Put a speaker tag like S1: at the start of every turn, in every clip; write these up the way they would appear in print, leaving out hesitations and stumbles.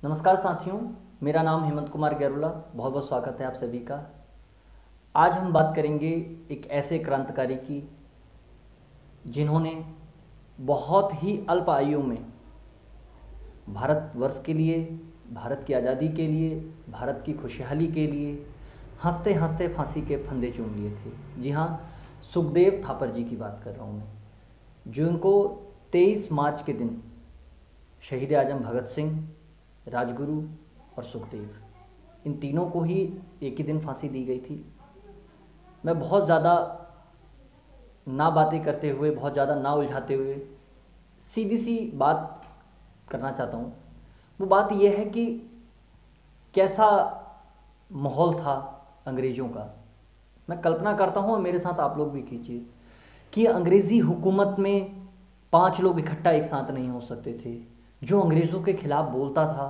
S1: नमस्कार साथियों, मेरा नाम हेमंत कुमार गैरोला। बहुत बहुत स्वागत है आप सभी का। आज हम बात करेंगे एक ऐसे क्रांतिकारी की जिन्होंने बहुत ही अल्प आयु में भारतवर्ष के लिए, भारत की आज़ादी के लिए, भारत की खुशहाली के लिए हंसते हंसते फांसी के फंदे चूम लिए थे। जी हाँ, सुखदेव थापर जी की बात कर रहा हूँ मैं, जिनको 23 मार्च के दिन शहीद आजम भगत सिंह, राजगुरु और सुखदेव, इन तीनों को ही एक ही दिन फांसी दी गई थी। मैं बहुत ज़्यादा ना बातें करते हुए, बहुत ज़्यादा ना उलझाते हुए सीधी सी बात करना चाहता हूँ। वो बात यह है कि कैसा माहौल था अंग्रेज़ों का। मैं कल्पना करता हूँ और मेरे साथ आप लोग भी कीजिए कि अंग्रेज़ी हुकूमत में 5 लोग इकट्ठा एक साथ नहीं हो सकते थे। जो अंग्रेज़ों के खिलाफ बोलता था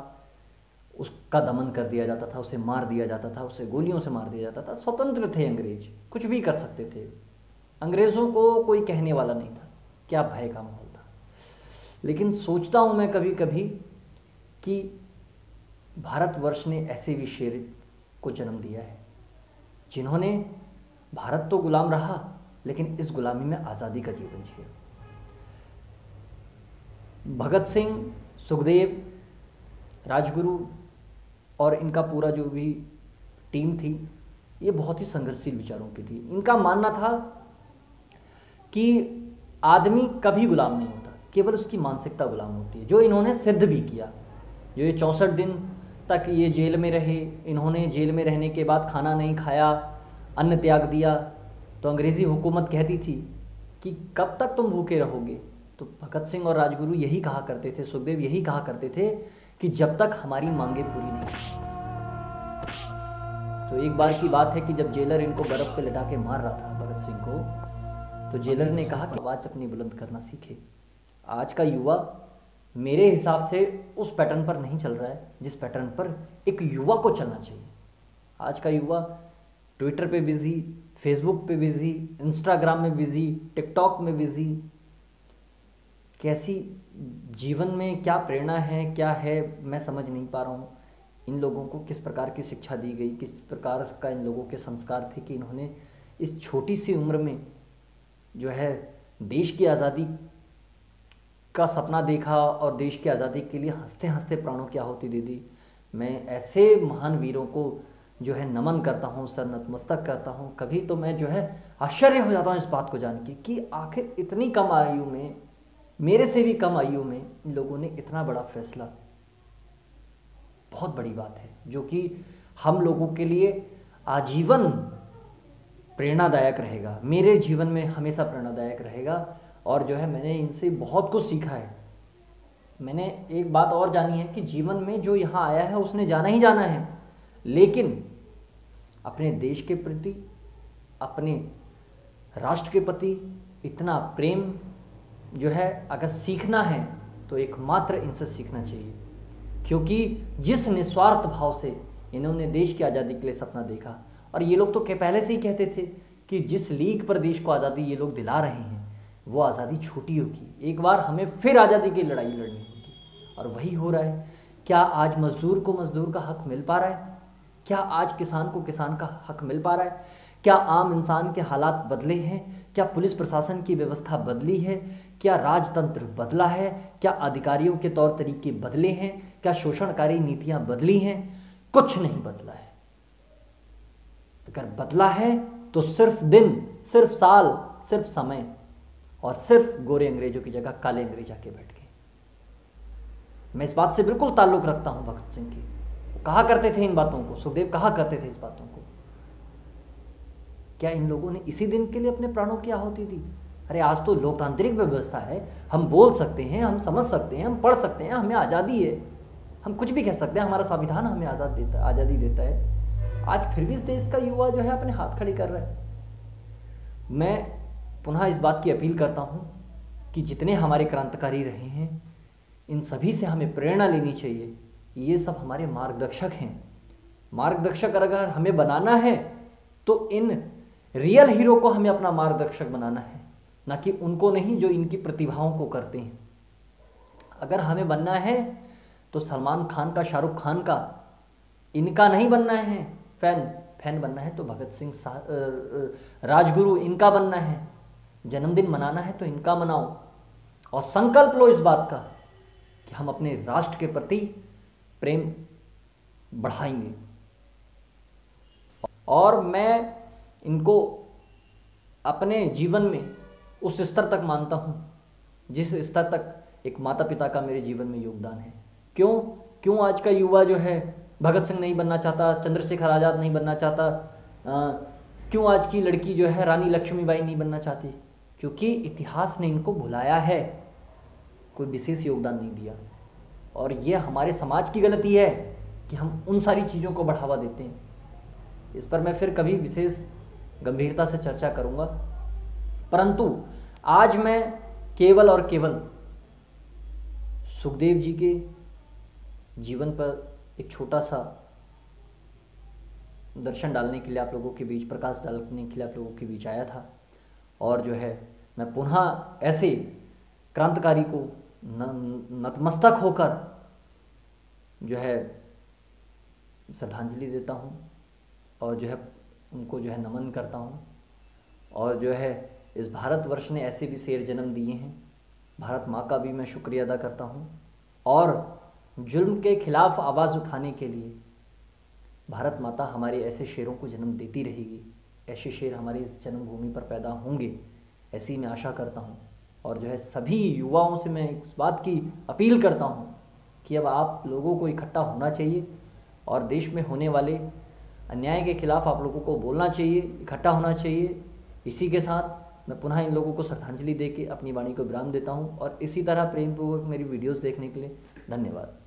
S1: उसका दमन कर दिया जाता था, उसे मार दिया जाता था, उसे गोलियों से मार दिया जाता था। स्वतंत्र थे अंग्रेज, कुछ भी कर सकते थे। अंग्रेज़ों को कोई कहने वाला नहीं था। क्या भय का माहौल था। लेकिन सोचता हूँ मैं कभी कभी कि भारतवर्ष ने ऐसे भी शेर को जन्म दिया है जिन्होंने, भारत तो गुलाम रहा लेकिन इस गुलामी में आज़ादी का जीवन जिया। भगत सिंह, सुखदेव, राजगुरु और इनका पूरा जो भी टीम थी, ये बहुत ही संघर्षशील विचारों की थी। इनका मानना था कि आदमी कभी गुलाम नहीं होता, केवल उसकी मानसिकता गुलाम होती है, जो इन्होंने सिद्ध भी किया। जो ये 64 दिन तक ये जेल में रहे, इन्होंने जेल में रहने के बाद खाना नहीं खाया, अन्न त्याग दिया, तो अंग्रेज़ी हुकूमत कहती थी कि कब तक तुम भूखे रहोगे। तो भगत सिंह और राजगुरु यही कहा करते थे, सुखदेव यही कहा करते थे कि जब तक हमारी मांगे पूरी नहीं। तो एक बार की बात है कि जब जेलर इनको बर्फ पे लटा के मार रहा था भगत सिंह को, तो जेलर ने कहा कि आवाज़ अपनी बुलंद करना सीखे। आज का युवा मेरे हिसाब से उस पैटर्न पर नहीं चल रहा है जिस पैटर्न पर एक युवा को चलना चाहिए। आज का युवा ट्विटर पे बिजी, फेसबुक पे बिजी, इंस्टाग्राम में बिजी, टिकटॉक में बिजी। कैसी जीवन में क्या प्रेरणा है, क्या है, मैं समझ नहीं पा रहा हूँ। इन लोगों को किस प्रकार की शिक्षा दी गई, किस प्रकार का इन लोगों के संस्कार थे कि इन्होंने इस छोटी सी उम्र में जो है देश की आज़ादी का सपना देखा और देश की आज़ादी के लिए हंसते हंसते प्राणों की आहुति दे दी। मैं ऐसे महान वीरों को जो है नमन करता हूँ, सर नतमस्तक करता हूँ। कभी तो मैं जो है आश्चर्य हो जाता हूँ इस बात को जान के कि आखिर इतनी कम आयु में, मेरे से भी कम आयु में, इन लोगों ने इतना बड़ा फैसला, बहुत बड़ी बात है जो कि हम लोगों के लिए आजीवन प्रेरणादायक रहेगा। मेरे जीवन में हमेशा प्रेरणादायक रहेगा। और जो है मैंने इनसे बहुत कुछ सीखा है। मैंने एक बात और जानी है कि जीवन में जो यहाँ आया है उसने जाना ही जाना है, लेकिन अपने देश के प्रति, अपने राष्ट्र के प्रति इतना प्रेम जो है अगर सीखना है तो एकमात्र इनसे सीखना चाहिए। क्योंकि जिस निस्वार्थ भाव से इन्होंने देश की आज़ादी के लिए सपना देखा, और ये लोग तो पहले से ही कहते थे कि जिस लीग पर देश को आज़ादी ये लोग दिला रहे हैं वो आज़ादी छोटी होगी, एक बार हमें फिर आज़ादी की लड़ाई लड़नी होगी। और वही हो रहा है। क्या आज मजदूर को मजदूर का हक मिल पा रहा है? क्या आज किसान को किसान का हक मिल पा रहा है? क्या आम इंसान के हालात बदले हैं? क्या पुलिस प्रशासन की व्यवस्था बदली है? क्या राजतंत्र बदला है? क्या अधिकारियों के तौर तरीके बदले हैं? क्या शोषणकारी नीतियां बदली हैं? कुछ नहीं बदला है। अगर बदला है तो सिर्फ दिन, सिर्फ साल, सिर्फ समय, और सिर्फ गोरे अंग्रेजों की जगह काले अंग्रेज आके बैठ गए। मैं इस बात से बिल्कुल ताल्लुक रखता हूं भगत सिंह की। कहा करते थे इन बातों को, सुखदेव कहा करते थे इस बातों को। क्या इन लोगों ने इसी दिन के लिए अपने प्राणों की आहुति दी? अरे आज तो लोकतांत्रिक व्यवस्था है, हम बोल सकते हैं, हम समझ सकते हैं, हम पढ़ सकते हैं, हमें आज़ादी है, हम कुछ भी कह सकते हैं, हमारा संविधान हमें आज़ादी देता है। आज फिर भी इस देश का युवा जो है अपने हाथ खड़े कर रहा है। मैं पुनः इस बात की अपील करता हूँ कि जितने हमारे क्रांतिकारी रहे हैं इन सभी से हमें प्रेरणा लेनी चाहिए। ये सब हमारे मार्गदर्शक हैं। मार्गदर्शक अगर हमें बनाना है तो इन रियल हीरो को हमें अपना मार्गदर्शक बनाना है, ना कि उनको नहीं जो इनकी प्रतिभाओं को करते हैं। अगर हमें बनना है तो सलमान खान का, शाहरुख खान का, इनका नहीं बनना है फैन बनना है तो भगत सिंह राजगुरु इनका बनना है। जन्मदिन मनाना है तो इनका मनाओ और संकल्प लो इस बात का कि हम अपने राष्ट्र के प्रति प्रेम बढ़ाएंगे। और मैं इनको अपने जीवन में उस स्तर तक मानता हूँ जिस स्तर तक एक माता पिता का मेरे जीवन में योगदान है। क्यों आज का युवा जो है भगत सिंह नहीं बनना चाहता, चंद्रशेखर आज़ाद नहीं बनना चाहता, क्यों आज की लड़की जो है रानी लक्ष्मीबाई नहीं बनना चाहती? क्योंकि इतिहास ने इनको भुलाया है, कोई विशेष योगदान नहीं दिया। और ये हमारे समाज की गलती है कि हम उन सारी चीज़ों को बढ़ावा देते हैं। इस पर मैं फिर कभी विशेष गंभीरता से चर्चा करूँगा, परंतु आज मैं केवल और केवल सुखदेव जी के जीवन पर एक छोटा सा दर्शन डालने के लिए आप लोगों के बीच, प्रकाश डालने के लिए आप लोगों के बीच आया था। और जो है मैं पुनः ऐसे क्रांतिकारी को नतमस्तक होकर जो है श्रद्धांजलि देता हूँ और जो है उनको जो है नमन करता हूँ। और जो है इस भारतवर्ष ने ऐसे भी शेर जन्म दिए हैं, भारत माँ का भी मैं शुक्रिया अदा करता हूँ। और जुल्म के खिलाफ आवाज़ उठाने के लिए भारत माता हमारे ऐसे शेरों को जन्म देती रहेगी, ऐसे शेर हमारी इस जन्मभूमि पर पैदा होंगे, ऐसी मैं आशा करता हूँ। और जो है सभी युवाओं से मैं इस बात की अपील करता हूँ कि अब आप लोगों को इकट्ठा होना चाहिए और देश में होने वाले अन्याय के खिलाफ आप लोगों को बोलना चाहिए, इकट्ठा होना चाहिए। इसी के साथ मैं पुनः इन लोगों को श्रद्धांजलि दे के अपनी वाणी को विराम देता हूँ और इसी तरह प्रेमपूर्वक मेरी वीडियोज़ देखने के लिए धन्यवाद।